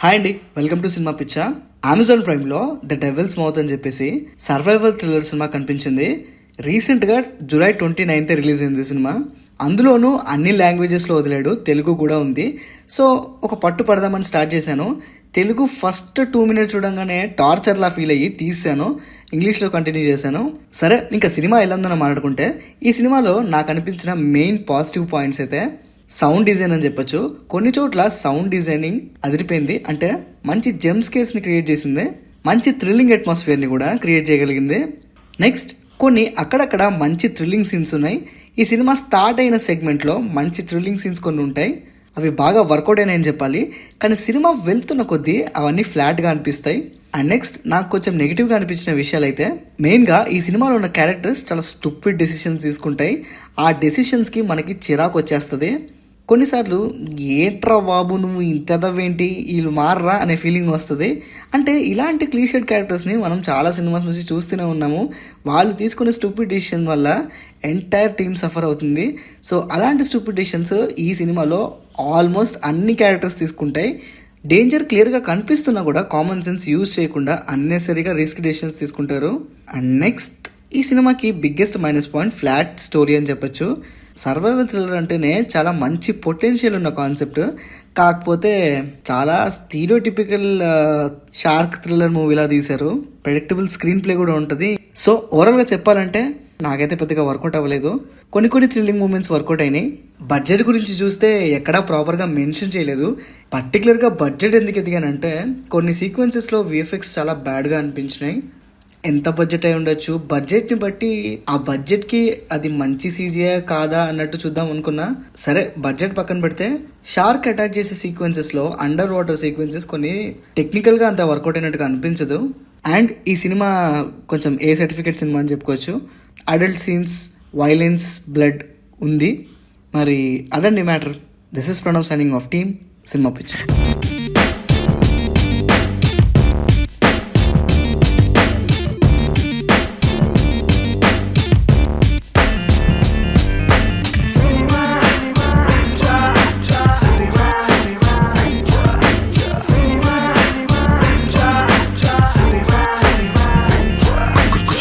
Hi అండి, welcome to cinema పిచ్చా. Amazon ప్రైమ్లో the devils mouth అని చెప్పేసి సర్వైవల్ థ్రిల్లర్ సినిమా కనిపించింది. రీసెంట్గా జూలై 29th రిలీజ్ అయింది సినిమా. అందులోనూ అన్ని లాంగ్వేజెస్లో వదిలాడు, తెలుగు కూడా ఉంది. సో ఒక పట్టు పడదామని స్టార్ట్ చేశాను. తెలుగు ఫస్ట్ 2 minutes చూడంగానే టార్చర్లా ఫీల్ అయ్యి తీసాను, ఇంగ్లీష్లో కంటిన్యూ చేశాను. సరే, ఇంకా సినిమా ఎలా ఉందని మాట్లాడుకుంటే, ఈ సినిమాలో నాకు అనిపించిన మెయిన్ పాజిటివ్ పాయింట్స్ అయితే సౌండ్ డిజైన్ అని చెప్పొచ్చు. కొన్ని చోట్ల సౌండ్ డిజైనింగ్ అదిరిపోయింది. అంటే మంచి జెమ్ స్కేర్స్ని క్రియేట్ చేసింది, మంచి థ్రిల్లింగ్ అట్మాస్ఫియర్ని కూడా క్రియేట్ చేయగలిగింది. నెక్స్ట్ కొన్ని అక్కడక్కడ మంచి థ్రిల్లింగ్ సీన్స్ ఉన్నాయి. ఈ సినిమా స్టార్ట్ అయిన సెగ్మెంట్లో మంచి థ్రిల్లింగ్ సీన్స్ కొన్ని ఉంటాయి, అవి బాగా వర్కౌట్ అయినాయని చెప్పాలి. కానీ సినిమా వెళ్తున్న కొద్దీ అవన్నీ ఫ్లాట్గా అనిపిస్తాయి. అండ్ నెక్స్ట్ నాకు కొంచెం నెగిటివ్గా అనిపించిన విషయాలు అయితే, మెయిన్గా ఈ సినిమాలో ఉన్న క్యారెక్టర్స్ చాలా స్టూపిడ్ డెసిషన్స్ తీసుకుంటాయి. ఆ డెసిషన్స్కి మనకి చిరాకు వచ్చేస్తుంది. కొన్నిసార్లు ఏట్రా బాబు నువ్వు ఇంతదవేంటి, వీళ్ళు మారరా అనే ఫీలింగ్ వస్తుంది. అంటే ఇలాంటి క్లీషెడ్ క్యారెక్టర్స్ని మనం చాలా సినిమాస్ నుంచి చూస్తూనే ఉన్నాము. వాళ్ళు తీసుకునే స్టూపిడ్ డిసిషన్ వల్ల ఎంటైర్ టీమ్ సఫర్ అవుతుంది. సో అలాంటి స్టూపిడ్ డిసిషన్స్ ఈ సినిమాలో ఆల్మోస్ట్ అన్ని క్యారెక్టర్స్ తీసుకుంటాయి. డేంజర్ క్లియర్గా కనిపిస్తున్నా కూడా కామన్ సెన్స్ యూజ్ చేయకుండా అన్నెసరీగా రిస్క్ డెసిషన్స్ తీసుకుంటారు. అండ్ నెక్స్ట్ ఈ సినిమాకి biggest minus point flat story అని చెప్పొచ్చు. సర్వైవల్ థ్రిల్లర్ అంటేనే చాలా మంచి పొటెన్షియల్ ఉన్న కాన్సెప్ట్, కాకపోతే చాలా స్టీరియోటిపికల్ షార్క్ థ్రిల్లర్ మూవీలా తీశారు. ప్రెడిక్టబుల్ స్క్రీన్ ప్లే కూడా ఉంటుంది. సో ఓవరాల్గా చెప్పాలంటే నాకైతే పెద్దగా వర్కౌట్ అవ్వలేదు. కొన్ని థ్రిల్లింగ్ మూమెంట్స్ వర్కౌట్ అయినాయి. బడ్జెట్ గురించి చూస్తే ఎక్కడా ప్రాపర్గా మెన్షన్ చేయలేదు. పర్టికులర్గా బడ్జెట్ ఎందుకు ఎదిగానంటే, కొన్ని సీక్వెన్సెస్లో విఎఫ్ఎక్స్ చాలా బ్యాడ్గా అనిపించినాయి. ఎంత బడ్జెట్ అయి ఉండొచ్చు, బడ్జెట్ని బట్టి ఆ బడ్జెట్కి అది మంచి సీజీఏ కాదా అన్నట్టు చూద్దాం అనుకున్నా. సరే, బడ్జెట్ పక్కన పెడితే షార్క్ అటాక్ చేసే సీక్వెన్సెస్లో అండర్ వాటర్ సీక్వెన్సెస్ కొన్ని టెక్నికల్గా అంత వర్కౌట్ అయినట్టుగా అనిపించదు. అండ్ ఈ సినిమా కొంచెం ఏ సర్టిఫికేట్ సినిమా అని చెప్పుకోవచ్చు. అడల్ట్ సీన్స్, వైలెన్స్, బ్లడ్ ఉంది. మరి అదండి matter. This is Pranav signing off team cinema picture.